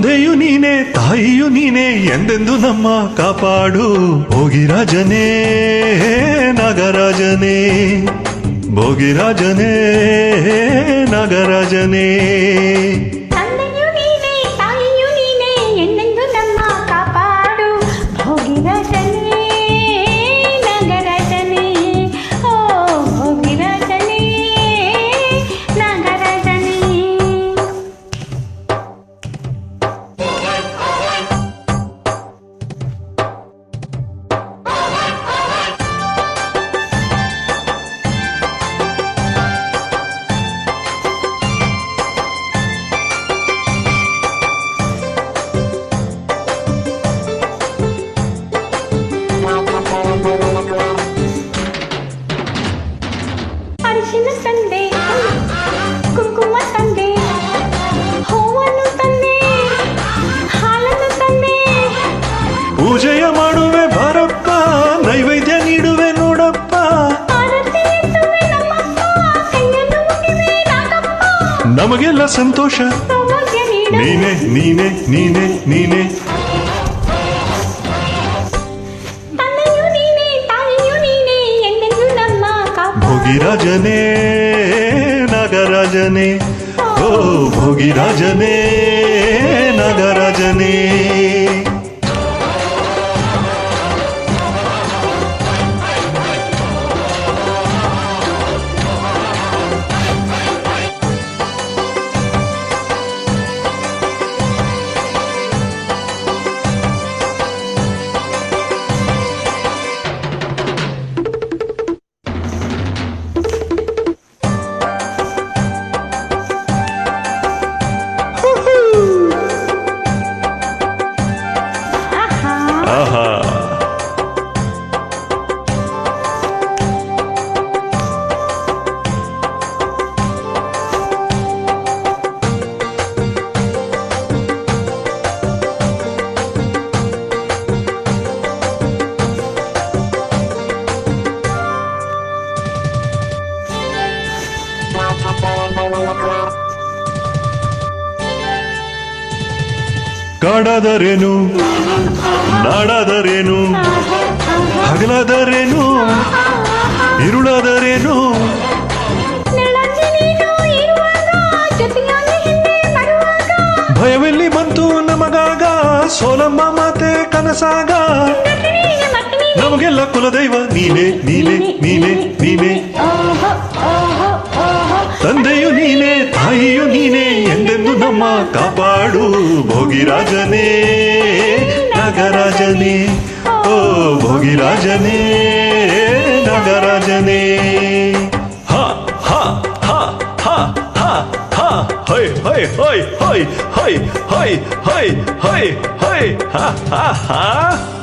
ತಂದೆಯು ನೀನೆ ತಾಯಿಯು ನೀನೆ ಎಂದೆಂದು ನಮ್ಮ ಕಾಪಾಡು ಭೋಗಿರಾಜನೇ ನಾಗರಾಜನೇ ಭೋಗಿರಾಜನೇ ನಾಗರಾಜನೇ ಅರಿಶಿನ ತಂದೆ ಕುಂಕುಮ ತಂದೆ ಹೂವನ್ನು ತಂದೆ ಹಾಲನ್ನು ತಂದೆ ಪೂಜೆಯ ಮಾಡುವೆ ಬಾರಪ್ಪ ನೈವೇದ್ಯ ನೀಡುವೆ ನೋಡಪ್ಪ ಆರತಿ ಎತ್ತುವೆ ನಮ್ಮಪ್ಪ ಕೈಯನ್ನು ಮುಗಿವೆ ನಾಗಪ್ಪ ನಮಗೆಲ್ಲ ಸಂತೋಷ ಸೌಭಾಗ್ಯ ನೀಡು ನೀನೆ ನೀನೆ ನೀನೆ ನೀನೆ ತಂದೆಯು ನೀನೆ ತಾಯಿಯು ನೀನೆ ಎಂದೆಂದು ನಮ್ಮ ಕಾಪಾಡು ಭೋಗಿರಾಜನೇ ನಾಗರಾಜನೇ ಓ ಭೋಗಿರಾಜನೇ ನಾಗರಾಜನೇ ಆಹಾ ಕಾಡಾದರೇನು ನಾಡಾದರೇನು ಹಗಲಾದರೇನು ಇರುಳಾದರೇನು ನೆರಳಲ್ಲಿ ನೀನು ಇರುವಾಗ ಜೊತೆಯಾಗಿ ಹಿಂದೆ ಬರುವಾಗ ಭಯವೆಲ್ಲಿ ಬಂತು ನಮಗಾಗ ಸೋಲಮ್ಮ ಮಾತೆ ಕನಸಾಗ ನಟನೆಯ ಮಟ್ಟನಿ ನಮಗೆಲ್ಲ ಕುಲದೈವ ನೀನೆ ನೀನೆ ನೀನೆ ನೀನೆ ಓಹೋ ಓಹೋ ಓಹೋ ತಂದೆಯು ನೀನೆ ತಾಯಿಯು ನೀನೆ ಎಂದೆಂದು ನಮ್ಮ ಕಾಪಾಡು ಭೋಗಿರಾಜನೇ ನಾಗರಾಜನೇ ಓ ಭೋಗಿರಾಜನೇ ನಾಗರಾಜನೇ ಹ ಹ ಹ ಹ ಹ ಹ ಹೊಯ್ ಹೊಯ್ ಹೊಯ್ ಹೊಯ್ ಹೊಯ್ ಹೊಯ್ ಹೊಯ್ ಹೊಯ್ ಹೊಯ್ ಹ ಹ ಹ